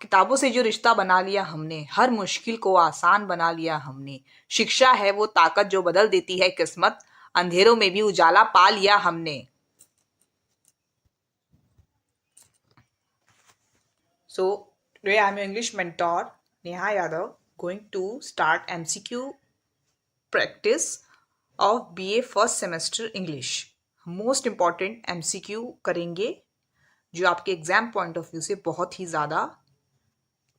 किताबों से जो रिश्ता बना लिया हमने, हर मुश्किल को आसान बना लिया हमने। शिक्षा है वो ताकत जो बदल देती है किस्मत, अंधेरों में भी उजाला पा लिया हमने। So today I am your English mentor Neha Yadav, going to start MCQ practice of BA first semester English. Most important MCQ करेंगे जो आपके एग्जाम पॉइंट ऑफ व्यू से बहुत ही ज्यादा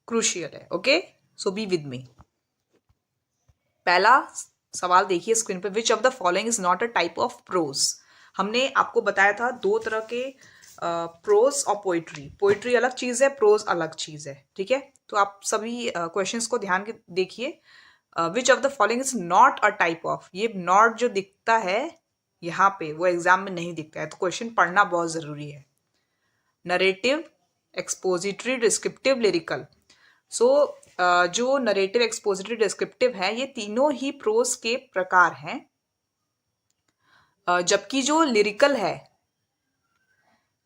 क्रूशियल है। Okay, so be with me. पहला सवाल देखिए स्क्रीन पे, which of the following is not a type of pros. हमने आपको बताया था दो तरह के प्रोज और पोइट्री। पोइट्री अलग चीज है, प्रोज अलग चीज है, ठीक है। तो आप सभी क्वेश्चंस को ध्यान के देखिए। Which of the following is not a type of, ये नॉट जो दिखता है यहाँ पे वो एग्जाम में नहीं दिखता है, तो क्वेश्चन पढ़ना बहुत जरूरी है। Narrative, expository, descriptive, lyrical. So जो नरेटिव, एक्सपोजिटरी, डिस्क्रिप्टिव है, ये तीनों ही प्रोज के प्रकार हैं। जबकि जो लिरिकल है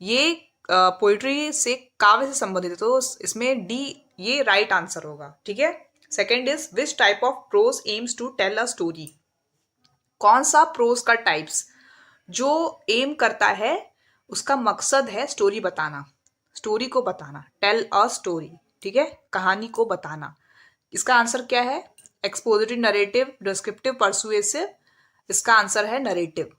ये पोइट्री से, काव्य से संबंधित है, तो इसमें डी ये राइट आंसर होगा, ठीक है। Second is which type of prose aims to tell a story. कौन सा प्रोज का टाइप्स जो एम करता है, उसका मकसद है स्टोरी बताना, स्टोरी को बताना, टेल अ स्टोरी, ठीक है, कहानी को बताना। इसका आंसर क्या है? Expository, narrative, descriptive, persuasive. इसका आंसर है नरेटिव।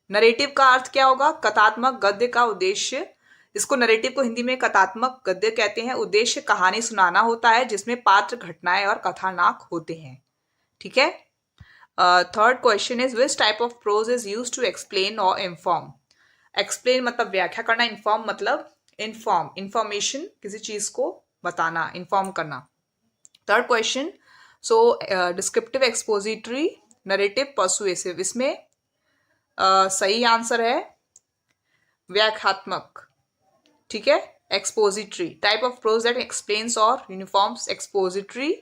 नरेटिव का अर्थ क्या होगा? कथात्मक गद्य का उद्देश्य। इसको नरेटिव को हिंदी में कथात्मक गद्य कहते हैं। उद्देश्य कहानी सुनाना होता है जिसमें पात्र, घटनाएं और कथानक होते हैं, ठीक है। Third question is which type of prose is used to explain और इन्फॉर्म। एक्सप्लेन मतलब व्याख्या करना, इन्फॉर्म मतलब इन्फॉर्म, इंफॉर्मेशन, किसी चीज को बताना, इन्फॉर्म करना। Third question, so descriptive, expository, narrative, persuasive. इसमें सही आंसर है व्याख्यात्मक, ठीक है। Expository, type of prose that explains और यूनिफॉर्म्स। एक्सपोजिटरी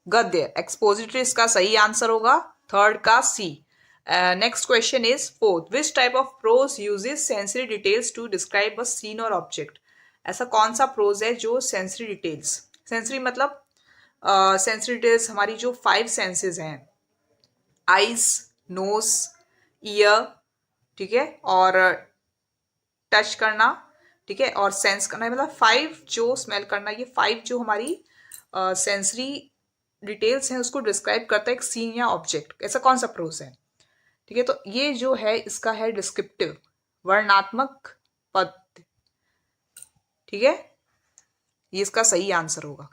गद्य, एक्सपोजिटरी इसका सही आंसर होगा, थर्ड का C. Next question is fourth, which type of prose uses sensory details to describe a scene और ऑब्जेक्ट। ऐसा कौन सा प्रोज है जो सेंसरी डिटेल्स, सेंसरी मतलब सेंसरी डिटेल्स हमारी जो 5 सेंसेस हैं, आईज, नोज, ईयर, ठीक है, और टच करना, ठीक है, और सेंस करना, मतलब 5 जो स्मेल करना, ये 5 जो हमारी सेंसरी डिटेल्स हैं उसको डिस्क्राइब करता है एक सीन या ऑब्जेक्ट। ऐसा कौन सा प्रोज है, ठीक है। तो ये जो है इसका है डिस्क्रिप्टिव, वर्णनात्मक पद, ठीक है, ये इसका सही आंसर होगा।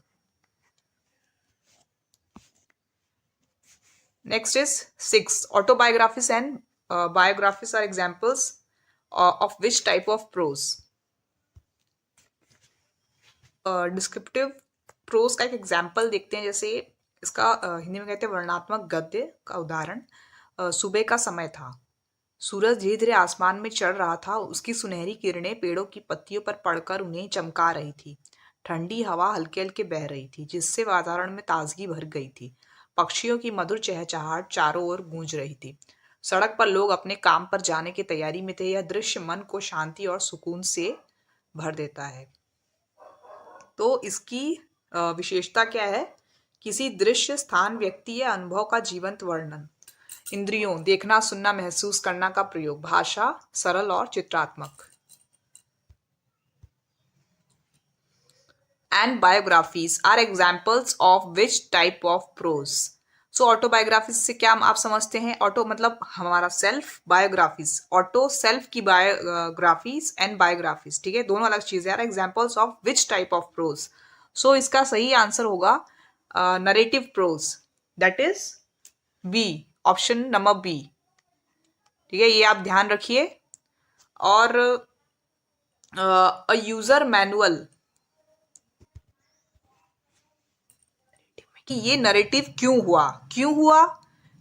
Next is 6, autobiographies and biographies are examples of which type of prose. Descriptive prose का एक एग्जाम्पल देखते हैं, जैसे इसका हिंदी में कहते हैं वर्णनात्मक गद्य का उदाहरण। सुबह का समय था, सूरज धीरे धीरे आसमान में चढ़ रहा था, उसकी सुनहरी किरणें पेड़ों की पत्तियों पर पड़कर उन्हें चमका रही थी। ठंडी हवा हल्के हल्के बह रही थी जिससे वातावरण में ताजगी भर गई थी। पक्षियों की मधुर चहचहाट चारों ओर गूंज रही थी। सड़क पर लोग अपने काम पर जाने की तैयारी में थे। यह दृश्य मन को शांति और सुकून से भर देता है। तो इसकी विशेषता क्या है? किसी दृश्य, स्थान, व्यक्ति या अनुभव का जीवंत वर्णन। इंद्रियों, देखना, सुनना, महसूस करना का प्रयोग। भाषा सरल और चित्रात्मक। And biographies are examples of which type of prose. So autobiographies से क्या आप समझते हैं? ऑटो मतलब हमारा सेल्फ, बायोग्राफीज ऑटो सेल्फ की बायोग्राफीज एंड बायोग्राफीज, ठीक है, दोनों अलग चीजें। Are examples of which type of prose. So इसका सही आंसर होगा narrative prose, that is B, option number B, ठीक है, ये आप ध्यान रखिए। और अ यूजर मैनुअल, कि ये नरेटिव क्यों हुआ, क्यों हुआ?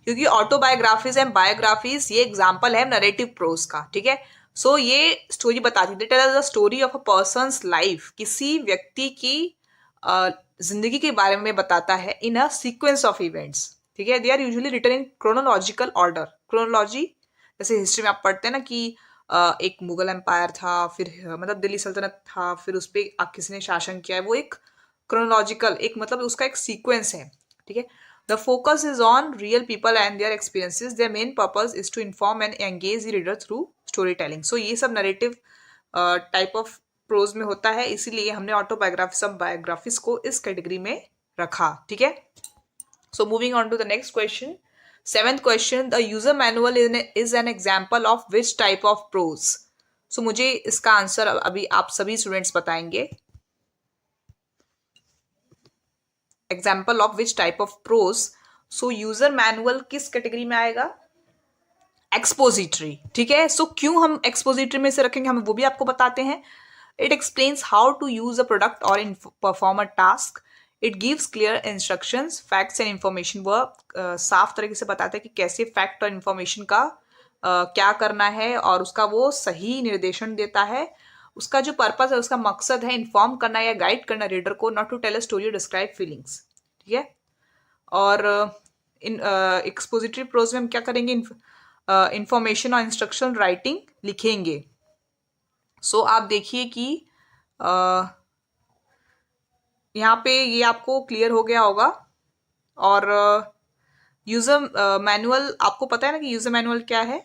क्योंकि ऑटोबायोग्राफीज एंड बायोग्राफीज ये एग्जाम्पल है नरेटिव प्रोज का, ठीक है। सो ये स्टोरी बताती थी, tell the story of a person's life, किसी व्यक्ति की जिंदगी के बारे में बताता है in a sequence of events, ठीक है। They are usually written in chronological order. Chronology जैसे हिस्ट्री में आप पढ़ते हैं ना कि एक मुगल एम्पायर था, फिर मतलब दिल्ली सल्तनत था, फिर उस पर किसी ने शासन किया है, वो एक क्रोनोलॉजिकल एक मतलब उसका एक सीक्वेंस है, ठीक है। The focus is on real people and their experiences, their main purpose is to inform and engage the reader through story telling. So ये सब नरेटिव टाइप ऑफ प्रोज में होता है, इसीलिए हमने ऑटोबायोग्राफी सब बायोग्राफीज को इस कैटेगरी में रखा, ठीक है। So moving on to the next question. Seventh question, the user manual is an example of which type of prose? So मुझे इसका आंसर अभी आप सभी स्टूडेंट्स बताएंगे. Example of which type of prose? So user manual किस category में आएगा? Expository, ठीक है। सो क्यों हम एक्सपोजिटरी में से रखेंगे, हम वो भी आपको बताते हैं. It explains how to use a product और perform a task. It gives clear instructions, facts and information. वह साफ तरीके से बताता है कि कैसे फैक्ट और इन्फॉर्मेशन का क्या करना है, और उसका वो सही निर्देशन देता है. उसका जो पर्पस है, उसका मकसद है इन्फॉर्म करना या गाइड करना रीडर को, not to tell a story, describe feelings, ठीक है. और इन एक्सपोजिटरी प्रोज में हम क्या करेंगे, इंफॉर्मेशन और इंस्ट्रक्शन राइटिंग लिखेंगे. सो आप देखिए कि यहाँ पे ये आपको क्लियर हो गया होगा. और यूजर मैनुअल आपको पता है ना कि यूजर मैनुअल क्या है.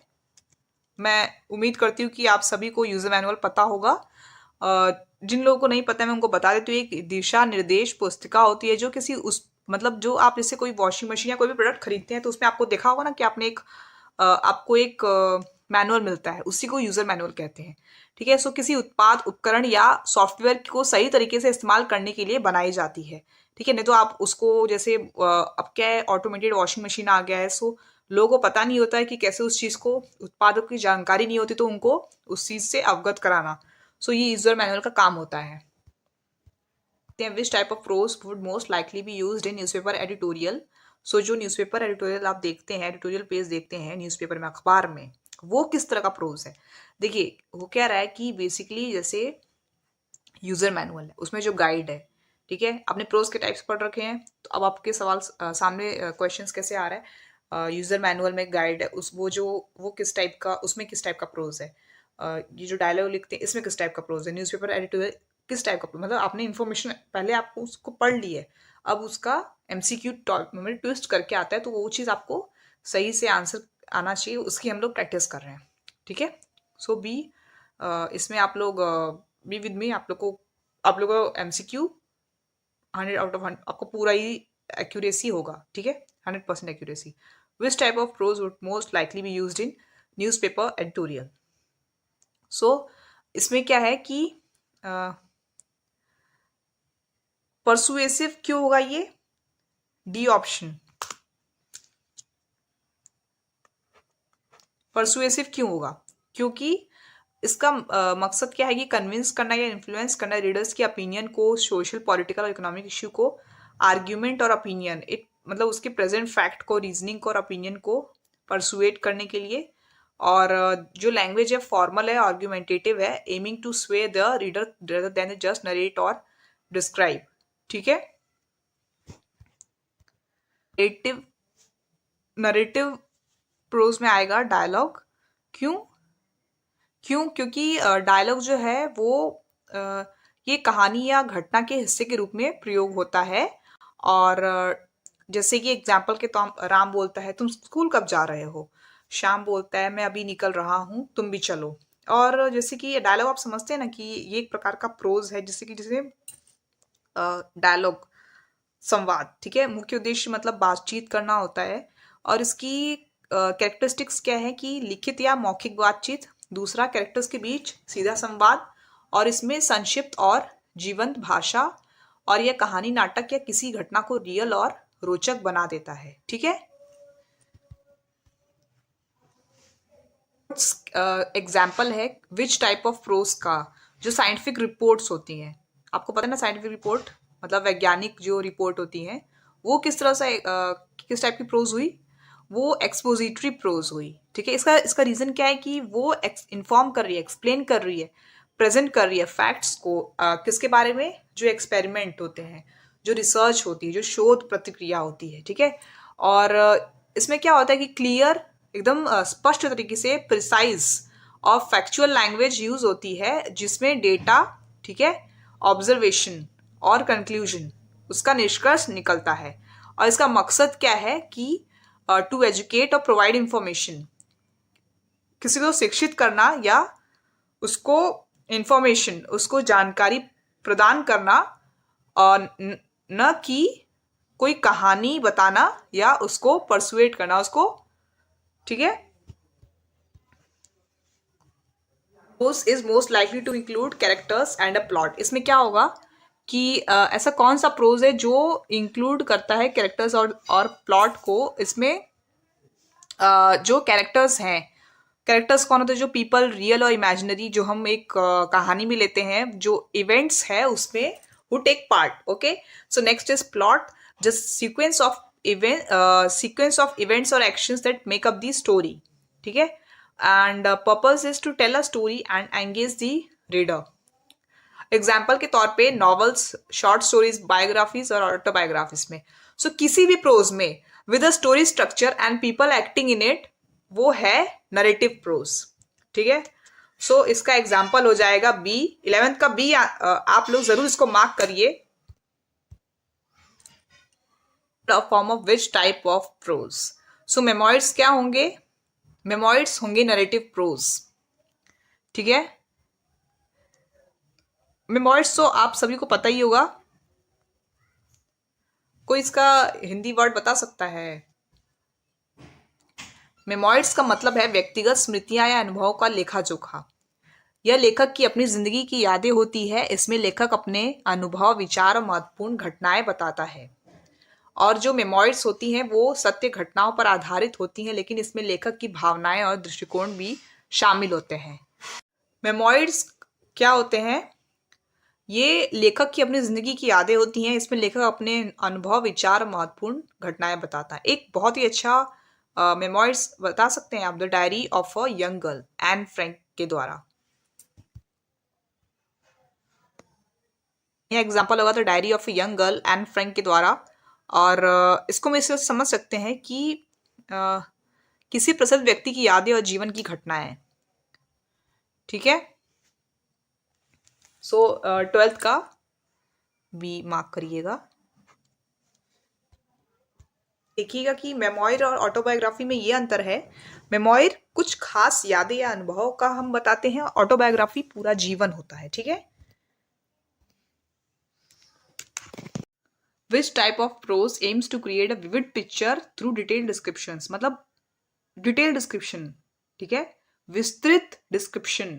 मैं उम्मीद करती हूँ कि आप सभी को यूजर मैनुअल पता होगा. जिन लोगों को नहीं पता है मैं उनको बता देती हूँ. एक दिशा निर्देश पुस्तिका होती है जो किसी उस मतलब जो आप जैसे कोई वॉशिंग मशीन या कोई भी प्रोडक्ट खरीदते हैं तो उसमें आपको देखा होगा ना कि आपने आपको एक मैनुअल मिलता है, उसी को यूजर मैनुअल कहते हैं, ठीक है. सो किसी उत्पाद, उपकरण या सॉफ्टवेयर को सही तरीके से इस्तेमाल करने के लिए बनाई जाती है, ठीक है. नहीं तो आप उसको जैसे अब क्या है, ऑटोमेटेड वॉशिंग मशीन आ गया है, सो लोगों को पता नहीं होता है कि कैसे उस चीज़ को, उत्पादों की जानकारी नहीं होती तो उनको उस चीज़ से अवगत कराना. सो ये यूजर मैनुअल का काम होता है. Which type of prose would most likely be used in newspaper editorial. So जो न्यूज़पेपर एडिटोरियल आप देखते हैं, एडिटोरियल पेज देखते हैं न्यूज़पेपर में, अखबार में, वो किस तरह का प्रोज है. देखिए वो कह रहा है कि बेसिकली जैसे यूजर मैनुअल है, उसमें जो गाइड है, ठीक है. आपने प्रोज के टाइप्स पढ़ रखे हैं, तो अब आपके सवाल सामने क्वेश्चंस कैसे आ रहा है. यूजर मैनुअल में गाइड है, उस वो किस टाइप का, उसमें किस टाइप का प्रोज है. ये जो डायलॉग लिखते हैं इसमें किस टाइप का प्रोज है. न्यूज़पेपर एडिटोरियल किस टाइप का, मतलब आपने इन्फॉर्मेशन पहले आपको उसको पढ़ ली है, अब उसका एमसीक्यू में ट्विस्ट करके आता है, तो वो चीज़ आपको सही से आंसर आना चाहिए, उसकी हम लोग प्रैक्टिस कर रहे हैं, ठीक है. सो बी इसमें आप लोग बी विद मी, आप लोग को एमसीक्यू 100 आउट ऑफ 100 आपको पूरा ही एक्यूरेसी होगा, ठीक है. 100% accuracy. Which type of prose would most likely be used in newspaper editorial. So इसमें क्या है कि परसुएसिव क्यों होगा, ये डी ऑप्शन. परसुएसिव क्यों होगा, क्योंकि इसका मकसद क्या है कि कन्विंस करना या इन्फ्लुएंस करना रीडर्स की ओपिनियन को, सोशल, पॉलिटिकल और इकोनॉमिक इश्यू को, आर्ग्यूमेंट और ओपिनियन, इट मतलब उसके प्रेजेंट फैक्ट को, रीजनिंग को और ओपिनियन को परसुएट करने के लिए. और जो लैंग्वेज है फॉर्मल है, आर्ग्यूमेंटेटिव है, एमिंग टू स्वे the reader rather than just narrate और डिस्क्राइब, ठीक है. नरेटिव प्रोज में आएगा डायलॉग. क्योंकि डायलॉग जो है वो ये कहानी या घटना के हिस्से के रूप में प्रयोग होता है. और जैसे कि एग्जाम्पल के तो राम बोलता है तुम स्कूल कब जा रहे हो, श्याम बोलता है मैं अभी निकल रहा हूँ, तुम भी चलो. और जैसे कि ये डायलॉग आप समझते हैं ना कि ये एक प्रकार का प्रोज है, जिसे डायलॉग, संवाद, ठीक है. मुख्य उद्देश्य मतलब बातचीत करना होता है. और इसकी कैरेक्टरिस्टिक्स क्या है कि लिखित या मौखिक बातचीत, दूसरा कैरेक्टर्स के बीच सीधा संवाद, और इसमें संक्षिप्त और जीवंत भाषा, और यह कहानी, नाटक या किसी घटना को रियल और रोचक बना देता है, ठीक है. एग्जाम्पल है विच टाइप ऑफ प्रोज का, जो साइंटिफिक रिपोर्ट्स होती हैं, आपको पता है ना साइंटिफिक रिपोर्ट मतलब वैज्ञानिक जो रिपोर्ट होती हैं, वो किस तरह से किस टाइप की प्रोज हुई, वो एक्सपोजिटरी प्रोज हुई, ठीक है. इसका रीजन क्या है कि वो इन्फॉर्म कर रही है, एक्सप्लेन कर रही है, प्रेजेंट कर रही है फैक्ट्स को, किसके बारे में, जो एक्सपेरिमेंट होते हैं, जो रिसर्च होती है, जो शोध प्रतिक्रिया होती है, ठीक है. और इसमें क्या होता है कि क्लियर, एकदम स्पष्ट तरीके से, प्रिसाइज और फैक्चुअल लैंग्वेज यूज होती है जिसमें डेटा, ठीक है, ऑब्जर्वेशन और कंक्लूजन, उसका निष्कर्ष निकलता है। और इसका मकसद क्या है कि टू एजुकेट और प्रोवाइड इंफॉर्मेशन, किसी को शिक्षित करना या उसको इंफॉर्मेशन, उसको जानकारी प्रदान करना, और न कि कोई कहानी बताना या उसको परसुएट करना उसको, ठीक है। Prose is most likely to include characters and a plot. इसमें क्या होगा कि ऐसा कौन सा प्रोज है जो इंक्लूड करता है कैरेक्टर्स और प्लॉट को। इसमें जो कैरेक्टर्स हैं, कैरेक्टर्स कौन होते हैं, जो पीपल रियल और इमेजिनरी, जो हम एक कहानी में लेते हैं, जो इवेंट्स है उसमें who take part. Okay, so next is plot, just sequence of events or actions that make up the story. ठीक है, and purpose is to tell a story and engage the reader. Example के तौर पे novels, short stories, biographies और autobiographies में। सो किसी भी pros में with a story structure and people acting in it, वो है नरेटिव प्रोज। ठीक है, सो इसका एग्जाम्पल हो जाएगा बी, 11th का बी। आप लोग जरूर इसको मार्क करिए। Form of which type of prose. So memoirs क्या होंगे? मेमोइड्स होंगे नरेटिव प्रोज। ठीक है, मेमोइड्स तो आप सभी को पता ही होगा। कोई इसका हिंदी वर्ड बता सकता है? मेमोइड्स का मतलब है व्यक्तिगत स्मृतियां या अनुभवों का लेखा जोखा। यह लेखक की अपनी जिंदगी की यादें होती है। इसमें लेखक अपने अनुभव, विचार और महत्वपूर्ण घटनाएं बताता है। और जो मेमोइड्स होती हैं वो सत्य घटनाओं पर आधारित होती हैं, लेकिन इसमें लेखक की भावनाएं और दृष्टिकोण भी शामिल होते हैं। मेमोइड्स क्या होते हैं? ये लेखक की अपनी जिंदगी की यादें होती हैं। इसमें लेखक अपने अनुभव, विचार, महत्वपूर्ण घटनाएं बताता है। एक बहुत ही अच्छा मेमोइड्स बता सकते हैं आप, the diary of a young girl, Anne Frank के द्वारा। यह एग्जाम्पल होगा the diary of a young girl, Anne Frank के द्वारा। और इसको हम इससे समझ सकते हैं कि किसी प्रसिद्ध व्यक्ति की यादें और जीवन की घटनाएं। ठीक है, सो 12th का बी मार्क करिएगा। देखिएगा कि मेमोइर और ऑटोबायोग्राफी में ये अंतर है। मेमोइर कुछ खास यादें या अनुभव का हम बताते हैं, ऑटोबायोग्राफी पूरा जीवन होता है। ठीक है, which type of prose aims to create a vivid picture through detailed descriptions. मतलब डिटेल डिस्क्रिप्शन, ठीक है, विस्तृत डिस्क्रिप्शन,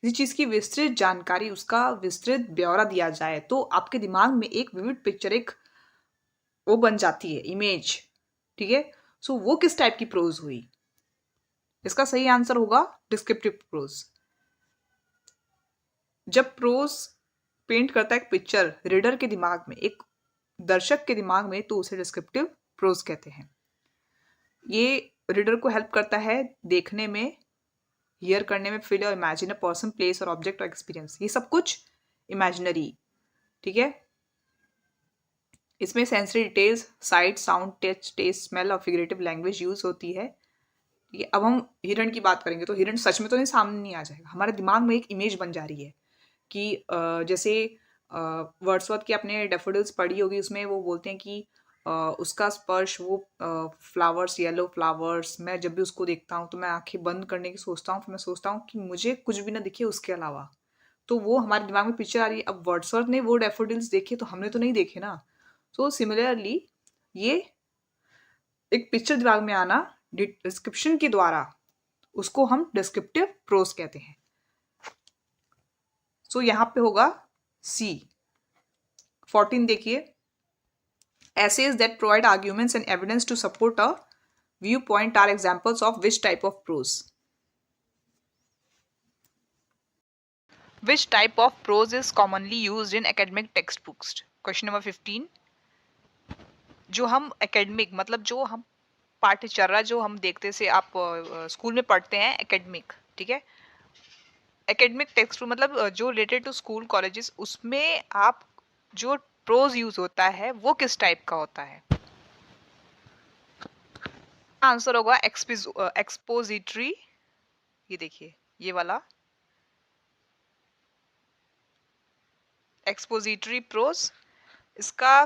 किसी चीज की विस्तृत जानकारी, उसका विस्तृत ब्यौरा दिया जाए तो आपके दिमाग में एक विविड पिक्चर, एक वो बन जाती है, इमेज। ठीक है, सो वो किस टाइप की प्रोज हुई? इसका सही आंसर होगा डिस्क्रिप्टिव प्रोज। जब प्रोज पेंट करता है एक पिक्चर रीडर के दिमाग में, एक दर्शक के दिमाग में, तो उसे डिस्क्रिप्टिव प्रोज कहते हैं। ये रीडर को हेल्प करता है देखने में, हियर करने में, फील और इमेजिन अ पर्सन, प्लेस और ऑब्जेक्ट और एक्सपीरियंस, ये सब कुछ इमेजिनरी। ठीक है, इसमें sensory details, sight, sound, touch, taste, smell और फिगरेटिव लैंग्वेज यूज होती है। ठीक है, अब हम हिरण की बात करेंगे तो हिरण सच में तो नहीं सामने नहीं आ जाएगा, हमारे दिमाग में एक इमेज बन जा रही है कि जैसे वर्ड्सवर्थ की आपने डैफोडिल्स पढ़ी होगी, उसमें वो बोलते हैं कि उसका स्पर्श, वो फ्लावर्स, येलो फ्लावर्स, मैं जब भी उसको देखता हूँ तो मैं आंखें बंद करने की सोचता हूँ, फिर मैं सोचता हूँ कि मुझे कुछ भी ना दिखे उसके अलावा। तो वो हमारे दिमाग में पिक्चर आ रही है। अब वर्ड्सवर्थ ने वो डैफोडिल्स देखे तो हमने तो नहीं देखे ना। सो सिमिलरली ये एक पिक्चर दिमाग में आना डिस्क्रिप्शन के द्वारा, उसको हम डिस्क्रिप्टिव प्रोज कहते हैं। सो यहां पे होगा सी। 14 देखिए, essays that provide arguments and evidence to support a viewpoint are examples of which type of prose? Which type of prose is commonly used in academic textbooks? Question number 15. जो हम academic, मतलब जो हम पाठ्यचर्या जो हम देखते से आप स्कूल में पढ़ते हैं, एकेडमिक, ठीक है, एकेडमिक टेक्स्ट मतलब जो रिलेटेड टू स्कूल कॉलेजेस, उसमें आप जो प्रोज यूज होता है वो किस टाइप का होता है? आंसर होगा एक्सपोजिटरी। ये देखिए, ये वाला एक्सपोजिटरी प्रोज। इसका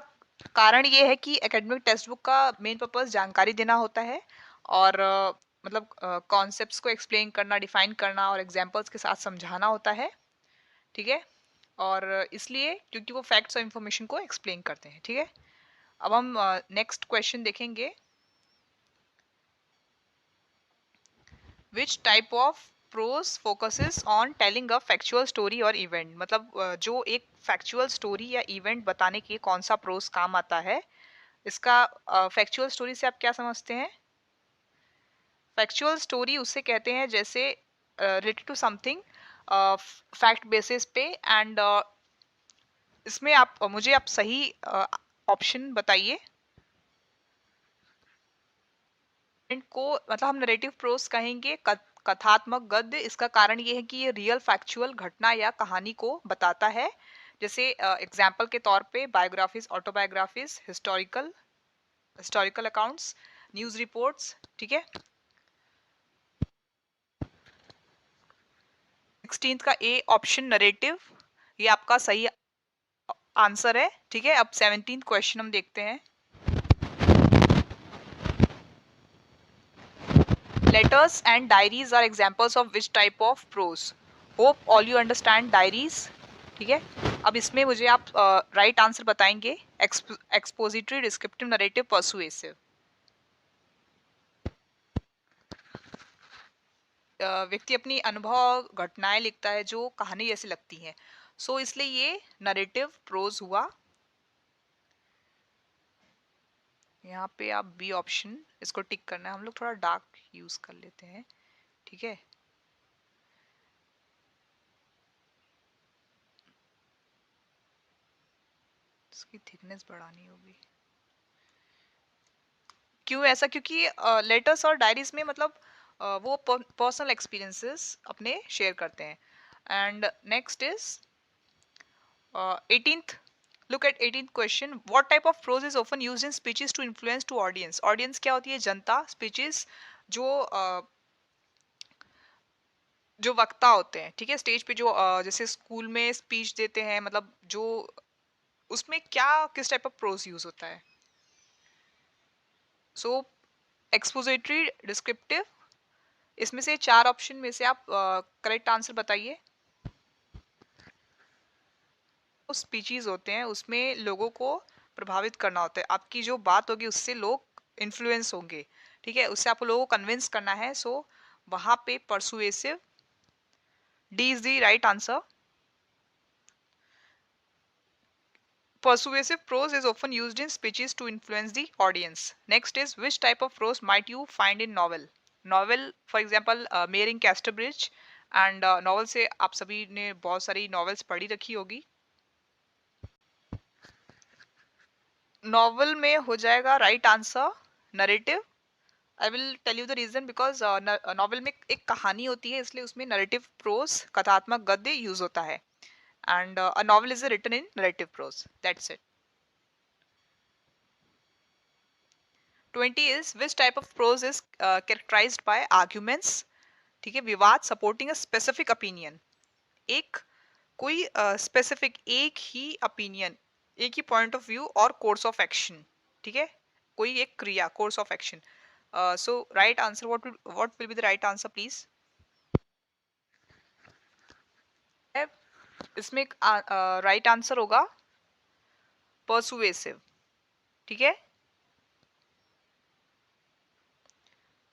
कारण ये है कि एकेडमिक टेक्स्ट बुक का मेन पर्पस जानकारी देना होता है और मतलब कॉन्सेप्ट्स को एक्सप्लेन करना, डिफाइन करना और एग्जांपल्स के साथ समझाना होता है, ठीक है। और इसलिए क्योंकि वो फैक्ट्स और इंफॉर्मेशन को एक्सप्लेन करते हैं, ठीक है। अब हम नेक्स्ट क्वेश्चन देखेंगे। विच type of pros focuses on telling a factual story और इवेंट, मतलब जो एक फैक्चुअल स्टोरी या इवेंट बताने के लिए कौन सा प्रोज काम आता है। इसका फैक्चुअल स्टोरी से आप क्या समझते हैं? फैक्चुअल स्टोरी उसे कहते हैं जैसे related to something fact basis पे एंड इसमें आप मुझे आप सही ऑप्शन बताइए। को मतलब हम नरेटिव प्रोस कहेंगे, कथात्मक गद्य। इसका कारण ये है कि ये रियल फैक्चुअल घटना या कहानी को बताता है। जैसे एग्जाम्पल के तौर पे biographies, autobiographies, historical historical accounts, news reports, ठीक है। 16th का ए ऑप्शन नरेटिव, ये आपका सही आंसर है, ठीक है। अब 17th क्वेश्चन हम देखते हैं। Letters and diaries are examples of which type of prose. Hope all you understand diaries, ठीक है। अब इसमें मुझे आप राइट आंसर बताएंगे। Expository, descriptive, narrative, persuasive. व्यक्ति अपनी अनुभव घटनाएं लिखता है जो कहानी जैसी लगती हैं, सो इसलिए ये नरेटिव प्रोज हुआ। यहाँ पे आप बी ऑप्शन इसको टिक करना है। हम लोग थोड़ा डार्क यूज कर लेते हैं, ठीक है। इसकी थिकनेस बढ़ानी होगी। क्यों ऐसा? क्योंकि लेटर्स और डायरीज में मतलब वो पर्सनल एक्सपीरियंसेस अपने शेयर करते हैं। And next is 18th, look at 18th question. What type of prose is often used in speeches to influence to audience? Audience क्या होती है? जनता। speeches जो जो वक्ता होते हैं, ठीक है, स्टेज पे जो जैसे स्कूल में स्पीच देते हैं, मतलब जो उसमें क्या किस टाइप ऑफ प्रोज यूज होता है? सो एक्सपोजिटरी, डिस्क्रिप्टिव, इसमें से चार ऑप्शन में से आप करेक्ट आंसर बताइए। स्पीचीज होते हैं उसमें लोगों को प्रभावित करना होता है, आपकी जो बात होगी उससे लोग इन्फ्लुएंस होंगे, ठीक है, उससे आपको लोगों को कन्विंस करना है। सो वहां पे persuasive, D is the right answer. Persuasive prose is often used in speeches to influence the audience. Next is which type of prose might you find in novel? Novel, for example, Mayor in Casterbridge and novel से आप सभी ने बहुत सारी novels पढ़ी रखी होगी। Novel में हो जाएगा right answer narrative. I will tell you the reason because novel में एक कहानी होती है, इसलिए उसमें नरेटिव प्रोज, कथात्मक गद्य यूज होता है। And a novel is written in narrative prose, that's it. 20 is which type of prose is characterized by arguments, ठीक है, विवाद, सपोर्टिंग अ स्पेसिफिक ओपिनियन। एक कोई स्पेसिफिक एक ही ओपिनियन, एक ही पॉइंट ऑफ व्यू और कोर्स ऑफ एक्शन, ठीक है, कोई एक क्रिया, course of action. So right answer, what will be the right answer please? इसमें राइट आंसर होगा परसुएसिव, ठीक है।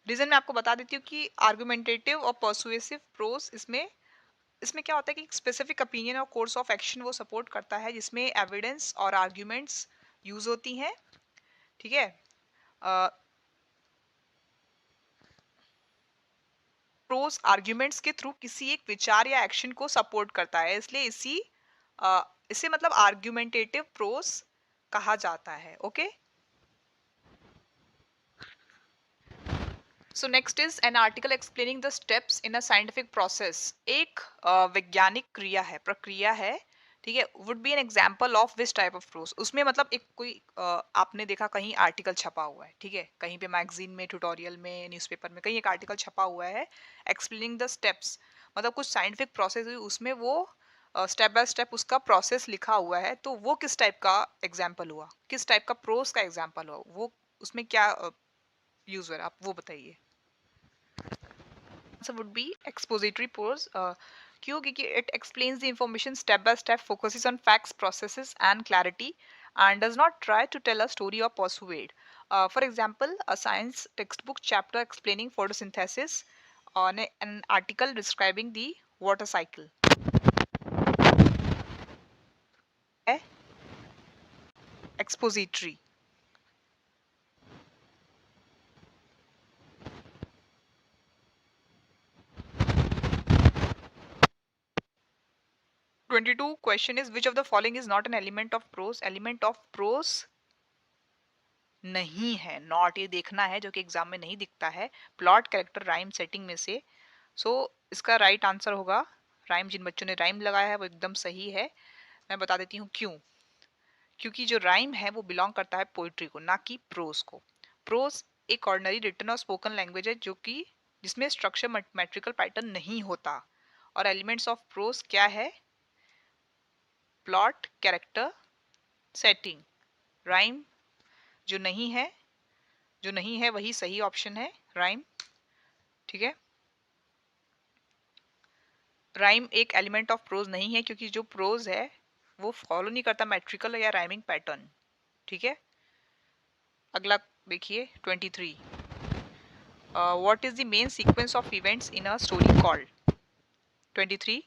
रीजन मैं आपको बता देती हूँ कि आर्गुमेंटेटिव और परसुएसिव प्रोस, इसमें इसमें क्या होता है कि स्पेसिफिक ओपिनियन और कोर्स ऑफ एक्शन वो सपोर्ट करता है, जिसमें एविडेंस और आर्ग्यूमेंट्स यूज होती हैं, ठीक है। प्रोस आर्ग्यूमेंट्स के थ्रू किसी एक विचार या एक्शन को सपोर्ट करता है, इसलिए इसे मतलब आर्ग्यूमेंटेटिव प्रोस कहा जाता है, okay. So next is an article explaining the steps in a scientific process. एक वैज्ञानिक क्रिया है, प्रक्रिया है, ठीक है। Would be an example of which type of pros. उसमें मतलब एक कोई आपने देखा कहीं आर्टिकल छपा हुआ है, ठीक है, कहीं पे मैगजीन में, ट्यूटोरियल में, न्यूज़पेपर में कहीं एक आर्टिकल छपा हुआ है एक्सप्लेनिंग द स्टेप्स। मतलब कुछ साइंटिफिक प्रोसेस हुई, उसमें वो स्टेप बाय स्टेप उसका प्रोसेस लिखा हुआ है, तो वो किस टाइप का एग्जाम्पल हुआ, किस टाइप का प्रोस का एग्जाम्पल हुआ, वो उसमें क्या यूज हुआ, आप वो बताइए। Answer would be expository prose. क्यों? क्योंकि it explains the information step by step, focuses on facts, processes and clarity, and does not try to tell a story or persuade. For example, a science textbook chapter explaining photosynthesis, on an article describing the water cycle. Expository. 22 question is, which of the following is not an element of prose? Element of prose नहीं है, not, ये देखना है जो कि exam में नहीं दिखता है, प्लॉट, कैरेक्टर, राइम, सेटिंग में से। सो इसका राइट आंसर होगा राइम। जिन बच्चों ने राइम लगाया है वो एकदम सही है। मैं बता देती हूँ क्यों। क्योंकि जो राइम है वो बिलोंग करता है पोइट्री को, ना कि प्रोज को। प्रोज एक ऑर्डिनरी रिटन और स्पोकन लैंग्वेज है जो कि जिसमें स्ट्रक्चर मैट्रिकल पैटर्न नहीं होता। और एलिमेंट्स ऑफ प्रोज क्या है? Plot, character, setting. राइम जो नहीं है, जो नहीं है वही सही ऑप्शन है, राइम। ठीक है, राइम एक एलिमेंट ऑफ प्रोज नहीं है, क्योंकि जो प्रोज है वो फॉलो नहीं करता मैट्रिकल या राइमिंग पैटर्न। ठीक है, अगला देखिए 23। What is the main sequence of events in a story called? 23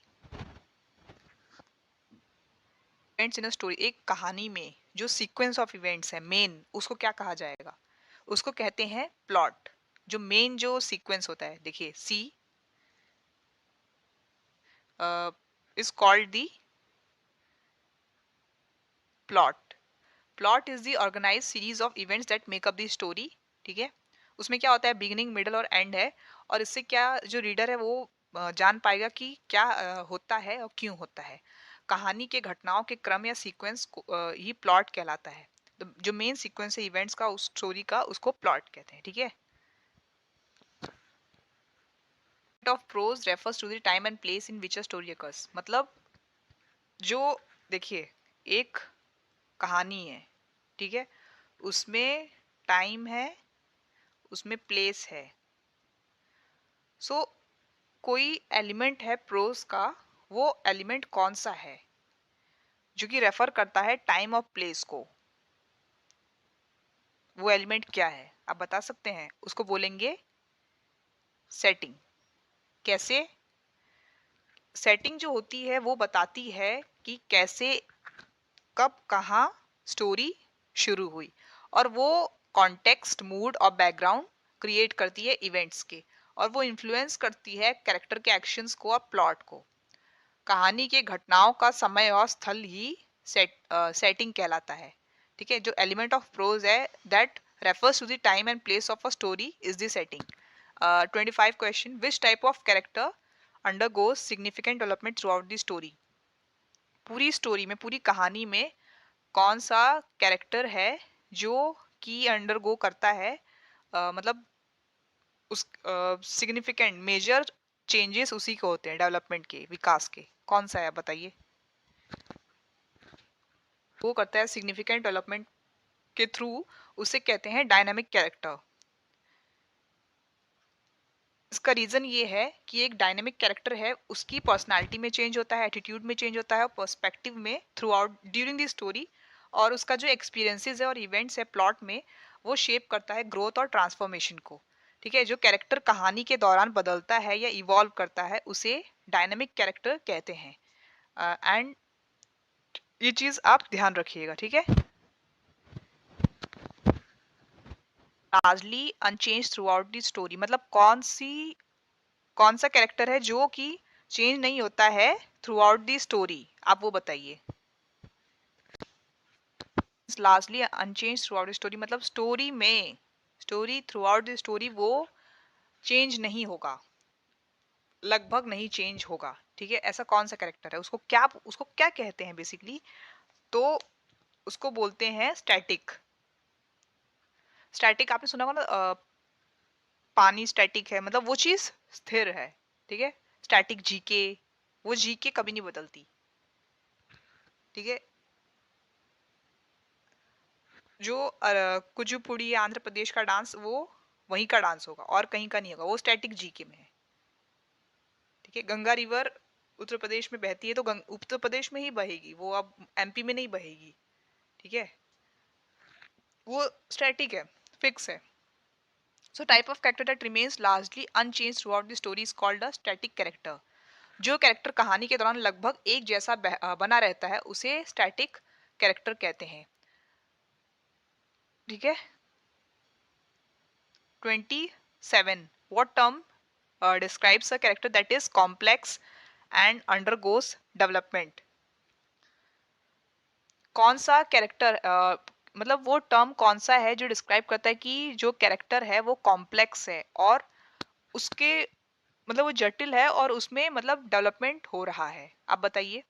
events in a story, एक कहानी में जो सीक्वेंस ऑफ इवेंट्स है मेन, उसको क्या कहा जाएगा? उसको कहते हैं प्लॉट। जो मेन जो सीक्वेंस होता है, देखिए C is called the plot. Plot is the organise series of events that make up the story. ठीक है, उसमें क्या होता है, बिगिनिंग, मिडल और एंड है, और इससे क्या जो रीडर है वो जान पाएगा कि क्या होता है और क्यों होता है। कहानी के घटनाओं के क्रम या सीक्वेंस ही प्लॉट कहलाता है। तो जो मेन सीक्वेंस है इवेंट्स का, उस स्टोरी का, उसको प्लॉट कहते हैं। ठीक है, of prose refers to the time and place in which a story occurs. मतलब जो, देखिए, एक कहानी है, ठीक है, उसमें टाइम है, उसमें प्लेस है। सो कोई एलिमेंट है प्रोज का, वो एलिमेंट कौन सा है जो कि रेफर करता है टाइम और प्लेस को? वो एलिमेंट क्या है आप बता सकते हैं? उसको बोलेंगे सेटिंग। कैसे? सेटिंग जो होती है वो बताती है कि कैसे, कब, कहाँ स्टोरी शुरू हुई, और वो कॉन्टेक्स्ट, मूड और बैकग्राउंड क्रिएट करती है इवेंट्स के, और वो इन्फ्लुएंस करती है कैरेक्टर के एक्शंस को और प्लॉट को। कहानी के घटनाओं का समय और स्थल ही सेटिंग कहलाता है। ठीक है, जो एलिमेंट ऑफ प्रोज है that refers to the time and place of a story is the setting. 25 question, which type of character undergoes significant development throughout the story? पूरी स्टोरी में, पूरी कहानी में कौन सा कैरेक्टर है जो कि अंडरगो करता है, मतलब उस सिग्निफिकेंट मेजर चेंजेस उसी को होते हैं, डेवलपमेंट के, विकास के। कौन सा है आप बताइए? वो करता है सिग्निफिकेंट डेवलपमेंट के थ्रू, उसे कहते हैं डायनामिक कैरेक्टर। इसका रीजन ये है कि एक डायनेमिक कैरेक्टर है, उसकी पर्सनालिटी में चेंज होता है, एटीट्यूड में चेंज होता है, और पर्सपेक्टिव में through out during the story, और उसका जो एक्सपीरियंसेस है और इवेंट्स है प्लॉट में, वो शेप करता है ग्रोथ और ट्रांसफॉर्मेशन को। ठीक है, जो कैरेक्टर कहानी के दौरान बदलता है या इवॉल्व करता है उसे डायनेमिक कैरेक्टर कहते हैं। एंड ये चीज आप ध्यान रखिएगा। ठीक है, largely unchange throughout the story, मतलब कौन सा कैरेक्टर है जो कि चेंज नहीं होता है थ्रू आउट दी स्टोरी, आप वो बताइए। Largely unchange throughout the story मतलब story throughout the story वो चेंज नहीं होगा, लगभग नहीं चेंज होगा। ठीक है, ऐसा कौन सा कैरेक्टर है? उसको क्या कहते हैं बेसिकली? तो उसको बोलते हैं स्टैटिक। स्टैटिक आपने सुना होगा ना, पानी स्टैटिक है, मतलब वो चीज स्थिर है। ठीक है, स्टैटिक जीके, वो जीके कभी नहीं बदलती, ठीक है। जो कुचिपुड़ी आंध्र प्रदेश का डांस वो वहीं का डांस होगा और कहीं का नहीं होगा, वो स्टैटिक जीके में है, ठीक है। गंगा रिवर उत्तर प्रदेश में बहती है तो उत्तर प्रदेश में ही बहेगी, वो अब एमपी में नहीं बहेगी, ठीक है। वो स्टैटिक है, फिक्स है। So type of character that remains largely unchanged throughout the story is called a static character. जो कैरेक्टर कहानी के दौरान लगभग एक जैसा बना रहता है उसे स्टैटिक कैरेक्टर कहते हैं, ठीक है। 27. What term describes a character that is complex and undergoes development? कौन सा कैरेक्टर मतलब वो टर्म कौन सा है जो डिस्क्राइब करता है कि जो कैरेक्टर है वो कॉम्प्लेक्स है और उसके मतलब वो जटिल है और उसमें मतलब डेवलपमेंट हो रहा है, आप बताइए।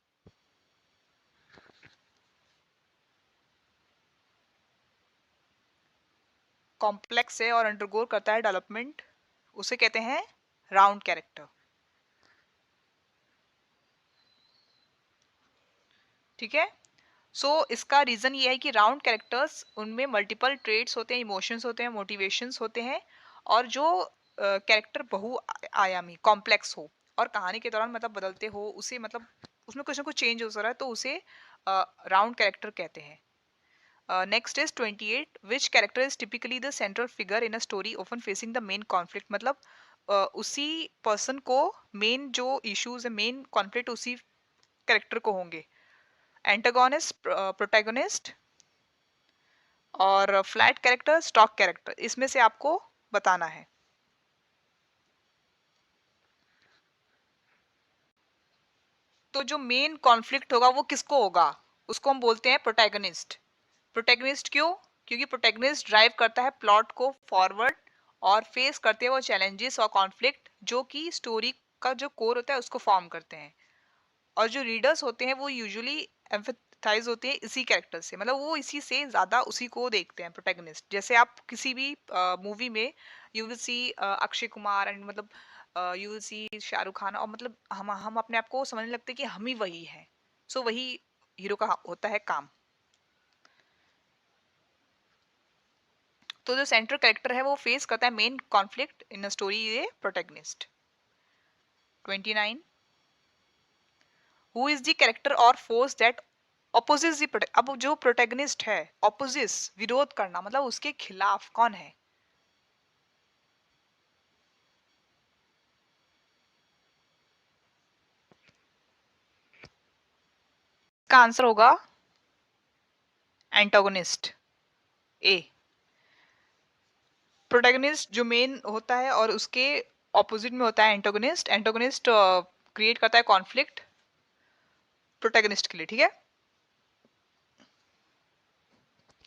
कॉम्प्लेक्स है और अंडरगो करता है डेवलपमेंट, उसे कहते हैं राउंड कैरेक्टर, ठीक है। सो इसका रीजन ये है कि राउंड कैरेक्टर्स उनमें मल्टीपल ट्रेड्स होते हैं, इमोशंस होते हैं, मोटिवेशंस होते हैं, और जो कैरेक्टर बहु आयामी कॉम्प्लेक्स हो और कहानी के दौरान मतलब बदलते हो, उसे मतलब उसमें कुछ ना कुछ चेंज हो रहा है तो उसे राउंड कैरेक्टर कहते हैं। Next is 28. Which character is typically the central figure in a story often facing the main conflict? मतलब उसी पर्सन को मेन जो इश्यूज है, मेन कॉन्फ्लिक्ट उसी कैरेक्टर को होंगे। एंटागोनिस्ट, प्रोटैगनिस्ट और फ्लैट कैरेक्टर, स्टॉक कैरेक्टर, इसमें से आपको बताना है। तो जो मेन कॉन्फ्लिक्ट होगा वो किसको होगा, उसको हम बोलते हैं प्रोटैगनिस्ट। प्रोटैगनिस्ट क्यों? क्योंकि प्रोटैगनिस्ट ड्राइव करता है प्लॉट को फॉरवर्ड और फेस करते हैं वो चैलेंजेस और कॉन्फ्लिक्ट जो कि स्टोरी का जो कोर होता है उसको फॉर्म करते हैं। और जो रीडर्स होते हैं वो यूजुअली एम्फेथाइज होते हैं इसी कैरेक्टर से, मतलब वो इसी से ज्यादा उसी को देखते हैं प्रोटैगनिस्ट। जैसे आप किसी भी मूवी में you will see Akshay Kumar and मतलब you will see Shahrukh Khan, और मतलब हम अपने आप को समझने लगते हैं कि हम ही वही हैं। सो वही हीरो का होता है काम। तो जो सेंट्रल कैरेक्टर है वो फेस करता है main conflict in a story, ये protagonist. 29. Who is the character और फोर्स दैट ऑपोजिट द, अब जो प्रोटैगनिस्ट है ऑपोजिस विरोध करना, मतलब उसके खिलाफ कौन है? इसका आंसर होगा एंटागोनिस्ट, ए। प्रोटैगनिस्ट जो मेन होता है और उसके ऑपोजिट में होता है एंटागोनिस्ट। एंटागोनिस्ट क्रिएट करता है कॉन्फ्लिक्ट प्रोटैगनिस्ट के लिए, ठीक है।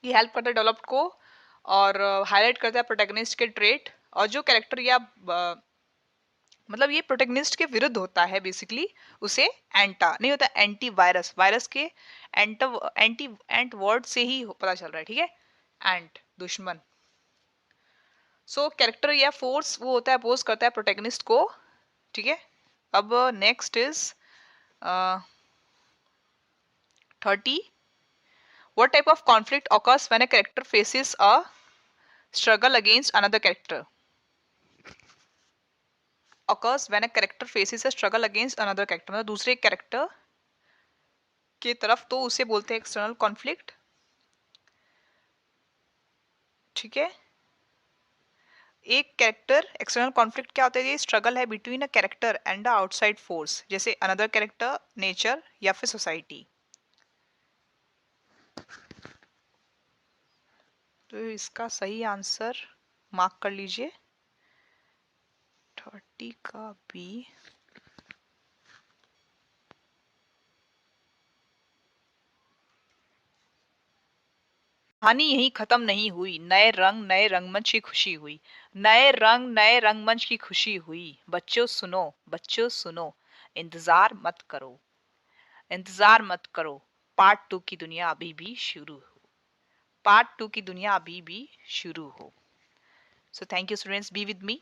ये हेल्प करता है डेवलप्ड को और हाईलाइट करता है प्रोटैगनिस्ट के ट्रेट। और जो कैरेक्टर या मतलब ये प्रोटैगनिस्ट के विरुद्ध होता है बेसिकली, उसे एंटा नहीं होता, एंटी वायरस, वायरस के एंटी एंट वर्ड से ही पता चल रहा है, ठीक है। एंट दुश्मन। सो कैरेक्टर या फोर्स वो होता है अपोज करता है प्रोटैगनिस्ट को, ठीक है। अब next is 30. What type of conflict occurs when a character faces a struggle against another character? Occurs when a character faces a struggle against another character, मतलब दूसरे कैरेक्टर के तरफ, तो उसे बोलते हैं एक्सटर्नल कॉन्फ्लिक्ट, ठीक है। एक कैरेक्टर एक्सटर्नल कॉन्फ्लिक्ट क्या होता है? ये स्ट्रगल है between a character and a outside force, जैसे अनदर कैरेक्टर, नेचर या फिर सोसाइटी। तो इसका सही आंसर मार्क कर लीजिए 30 का बी। कहानी यही खत्म नहीं हुई, नए रंग नए रंगमंच की खुशी हुई। नए रंग नए रंगमंच की खुशी हुई। बच्चों सुनो, बच्चों सुनो, इंतजार मत करो, इंतजार मत करो, पार्ट 2 की दुनिया अभी भी शुरू हो, पार्ट 2 की दुनिया अभी भी शुरू हो। So thank you students, be with me.